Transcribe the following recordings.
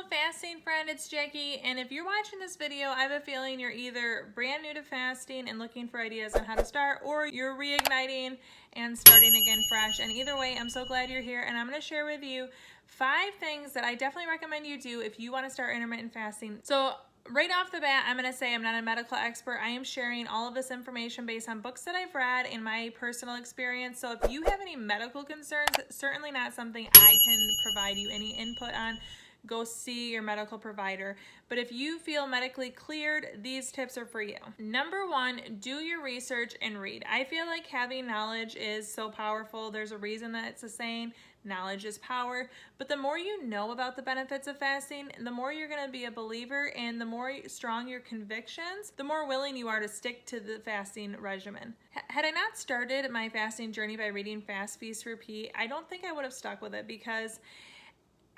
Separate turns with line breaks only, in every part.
fasting friend, it's Jackie, and if you're watching this video, I have a feeling you're either brand new to fasting and looking for ideas on how to start, or you're reigniting and starting again fresh. And either way, I'm so glad you're here, and I'm going to share with you 5 things that I definitely recommend you do if you want to start intermittent fasting. So right off the bat, I'm going to say I'm not a medical expert. I am sharing all of this information based on books that I've read and my personal experience. So if you have any medical concerns, it's certainly not something I can provide you any input on. Go see your medical provider. But if you feel medically cleared, these tips are for you. Number 1, do your research and read. I feel like having knowledge is so powerful. There's a reason that it's a saying, knowledge is power. But the more you know about the benefits of fasting, the more you're going to be a believer, and the more strong your convictions, the more willing you are to stick to the fasting regimen. Had I not started my fasting journey by reading Fast, Feast, Repeat, I don't think I would have stuck with it, because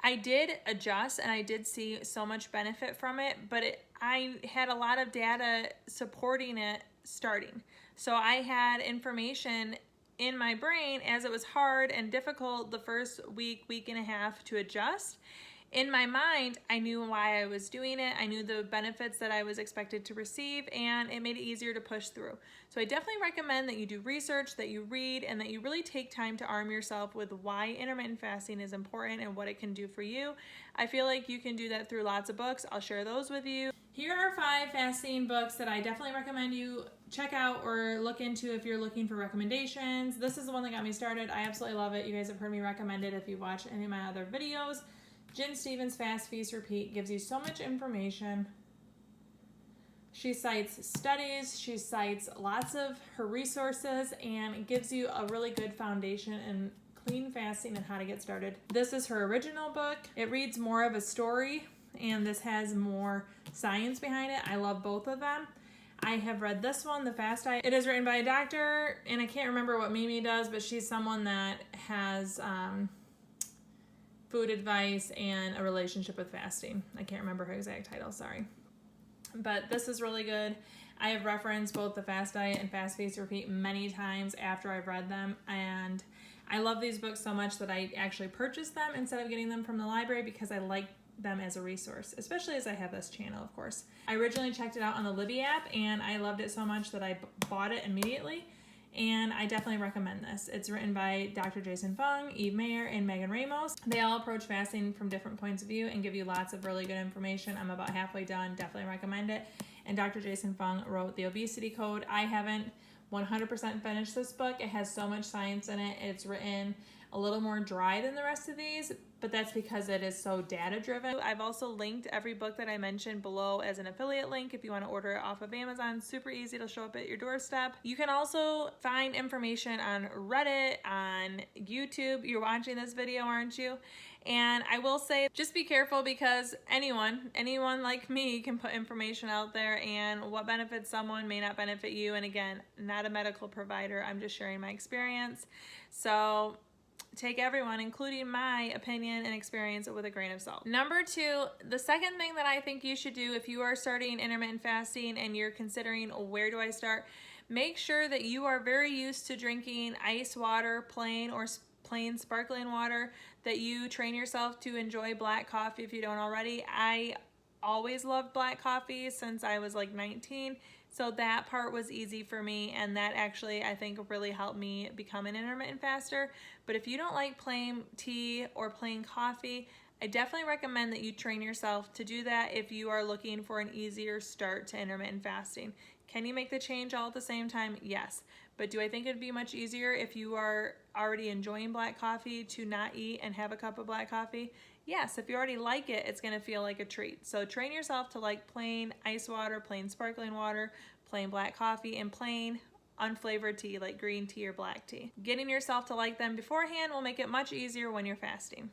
I did adjust and I did see so much benefit from it, but I had a lot of data supporting it starting. So I had information in my brain as it was hard and difficult the first week and a half to adjust. In my mind, I knew why I was doing it. I knew the benefits that I was expected to receive, and it made it easier to push through. So I definitely recommend that you do research, that you read, and that you really take time to arm yourself with why intermittent fasting is important and what it can do for you. I feel like you can do that through lots of books. I'll share those with you. Here are 5 fasting books that I definitely recommend you check out or look into if you're looking for recommendations. This is the one that got me started. I absolutely love it. You guys have heard me recommend it if you've watched any of my other videos. Jen Stevens' Fast, Feast, Repeat gives you so much information. She cites studies, she cites lots of her resources, and gives you a really good foundation in clean fasting and how to get started. This is her original book. It reads more of a story, and this has more science behind it. I love both of them. I have read this one, The Fast Diet. It is written by a doctor, and I can't remember what Mimi does, but she's someone that has food advice and a relationship with fasting. I can't remember her exact title, sorry. But this is really good. I have referenced both The Fast Diet and Fast, Feast, Repeat many times after I've read them, and I love these books so much that I actually purchased them instead of getting them from the library, because I like them as a resource, especially as I have this channel, of course. I originally checked it out on the Libby app, and I loved it so much that I bought it immediately. And I definitely recommend this. It's written by Dr. Jason Fung, Eve Mayer, and Megan Ramos. They all approach fasting from different points of view and give you lots of really good information. I'm about halfway done. Definitely recommend it. And Dr. Jason Fung wrote The Obesity Code. I haven't 100% finished this book. It has so much science in it. It's written a little more dry than the rest of these, but that's because it is so data driven. I've also linked every book that I mentioned below as an affiliate link if you want to order it off of Amazon. Super easy, it'll show up at your doorstep. You can also find information on Reddit, on YouTube. You're watching this video, aren't you? And I will say, just be careful, because anyone like me can put information out there, and what benefits someone may not benefit you. And again, not a medical provider. I'm just sharing my experience. So take everyone, including my opinion and experience, with a grain of salt. Number 2, the second thing that I think you should do if you are starting intermittent fasting and you're considering where do I start, make sure that you are very used to drinking ice water, plain or plain sparkling water, that you train yourself to enjoy black coffee if you don't already. I always loved black coffee since I was like 19. So that part was easy for me, and that actually I think really helped me become an intermittent faster. But if you don't like plain tea or plain coffee, I definitely recommend that you train yourself to do that if you are looking for an easier start to intermittent fasting. Can you make the change all at the same time? Yes. But do I think it'd be much easier if you are already enjoying black coffee to not eat and have a cup of black coffee? Yes, if you already like it, it's going to feel like a treat. So train yourself to like plain ice water, plain sparkling water, plain black coffee, and plain unflavored tea like green tea or black tea. Getting yourself to like them beforehand will make it much easier when you're fasting,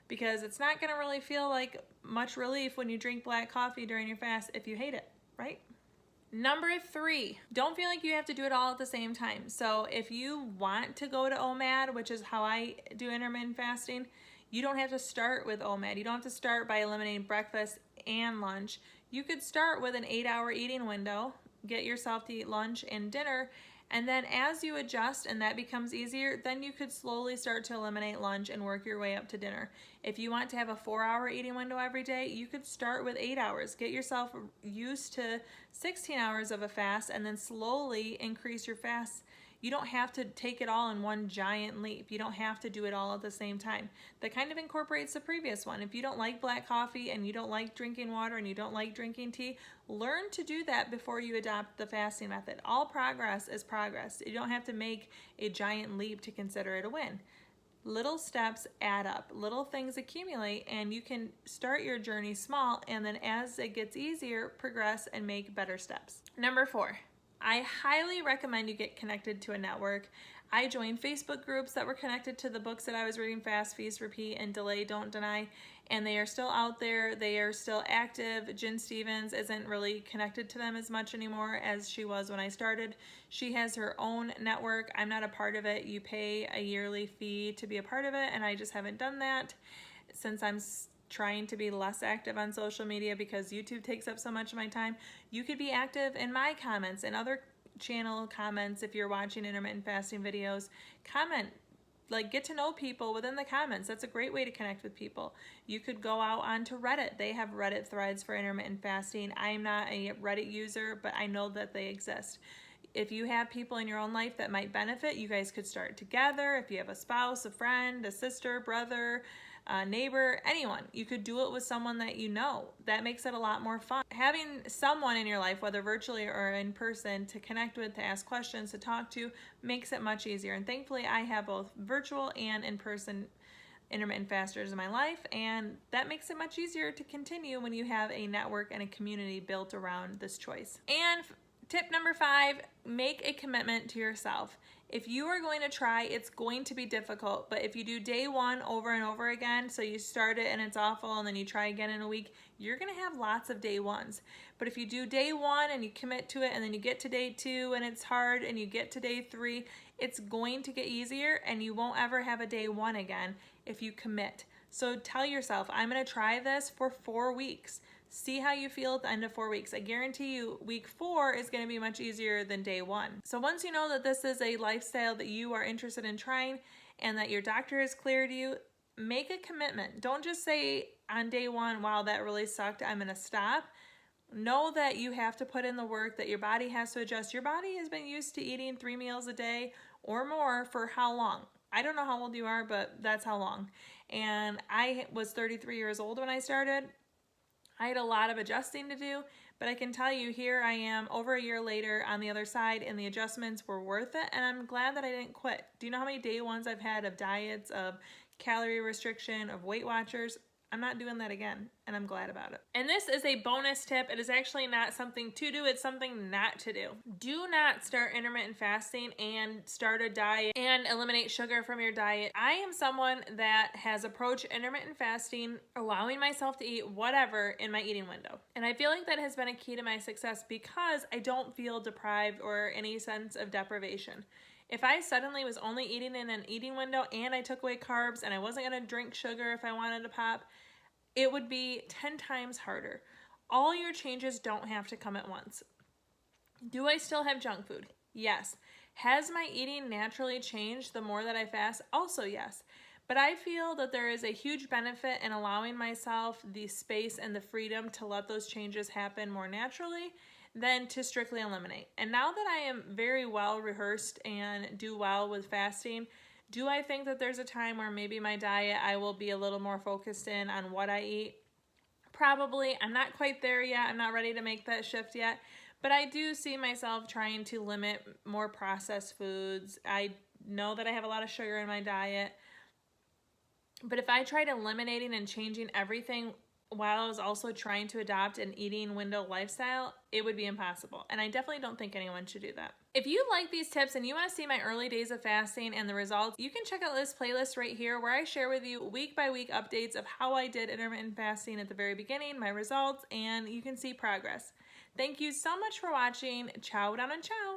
because it's not going to really feel like much relief when you drink black coffee during your fast if you hate it, right? Number 3, don't feel like you have to do it all at the same time. So if you want to go to OMAD, which is how I do intermittent fasting, you don't have to start with OMAD. You don't have to start by eliminating breakfast and lunch. You could start with an 8-hour eating window, get yourself to eat lunch and dinner, And then as you adjust and that becomes easier, then you could slowly start to eliminate lunch and work your way up to dinner. If you want to have a 4-hour eating window every day, you could start with 8 hours. Get yourself used to 16 hours of a fast and then slowly increase your fast. You don't have to take it all in one giant leap. You don't have to do it all at the same time. That kind of incorporates the previous one. If you don't like black coffee and you don't like drinking water and you don't like drinking tea, learn to do that before you adopt the fasting method. All progress is progress. You don't have to make a giant leap to consider it a win. Little steps add up, little things accumulate, and you can start your journey small, and then as it gets easier, progress and make better steps. Number 4. I highly recommend you get connected to a network. I joined Facebook groups that were connected to the books that I was reading, Fast, Feast, Repeat, and Delay, Don't Deny, and they are still out there. They are still active. Jen Stevens isn't really connected to them as much anymore as she was when I started. She has her own network. I'm not a part of it. You pay a yearly fee to be a part of it, and I just haven't done that since I'm trying to be less active on social media because YouTube takes up so much of my time. You could be active in my comments and other channel comments if you're watching intermittent fasting videos. Comment, like, get to know people within the comments. That's a great way to connect with people. You could go out onto Reddit. They have Reddit threads for intermittent fasting. I'm not a Reddit user, but I know that they exist. If you have people in your own life that might benefit, you guys could start together. If you have a spouse, a friend, a sister, brother, a neighbor, anyone, you could do it with someone that you know. That makes it a lot more fun. Having someone in your life, whether virtually or in person, to connect with, to ask questions, to talk to, makes it much easier. And thankfully, I have both virtual and in-person intermittent fasters in my life, and that makes it much easier to continue when you have a network and a community built around this choice. And tip number 5, make a commitment to yourself. If you are going to try, it's going to be difficult, but if you do day 1 over and over again, so you start it and it's awful and then you try again in a week, you're going to have lots of day 1s. But if you do day 1 and you commit to it and then you get to day 2 and it's hard and you get to day 3, it's going to get easier and you won't ever have a day 1 again if you commit. So tell yourself, I'm going to try this for 4 weeks. See how you feel at the end of 4 weeks. I guarantee you week 4 is going to be much easier than day 1. So once you know that this is a lifestyle that you are interested in trying and that your doctor has cleared you, make a commitment. Don't just say on day 1, wow, that really sucked, I'm going to stop. Know that you have to put in the work, that your body has to adjust. Your body has been used to eating 3 meals a day or more for how long? I don't know how old you are, but that's how long. And I was 33 years old when I started. I had a lot of adjusting to do, but I can tell you here I am over a year later on the other side, and the adjustments were worth it, and I'm glad that I didn't quit. Do you know how many day 1s I've had of diets, of calorie restriction, of Weight Watchers? I'm not doing that again, and I'm glad about it. And this is a bonus tip. It is actually not something to do, it's something not to do. Do not start intermittent fasting and start a diet and eliminate sugar from your diet. I am someone that has approached intermittent fasting, allowing myself to eat whatever in my eating window. And I feel like that has been a key to my success because I don't feel deprived or any sense of deprivation. If I suddenly was only eating in an eating window and I took away carbs and I wasn't going to drink sugar if I wanted to pop, it would be 10 times harder. All your changes don't have to come at once. Do I still have junk food? Yes. Has my eating naturally changed the more that I fast? Also yes. But I feel that there is a huge benefit in allowing myself the space and the freedom to let those changes happen more naturally than to strictly eliminate. And now that I am very well rehearsed and do well with fasting, do I think that there's a time where maybe my diet, I will be a little more focused in on what I eat? Probably. I'm not quite there yet. I'm not ready to make that shift yet. But I do see myself trying to limit more processed foods. I know that I have a lot of sugar in my diet. But if I tried eliminating and changing everything while I was also trying to adopt an eating window lifestyle, it would be impossible. And I definitely don't think anyone should do that. If you like these tips and you want to see my early days of fasting and the results, you can check out this playlist right here where I share with you week by week updates of how I did intermittent fasting at the very beginning, my results, and you can see progress. Thank you so much for watching. Ciao down and ciao.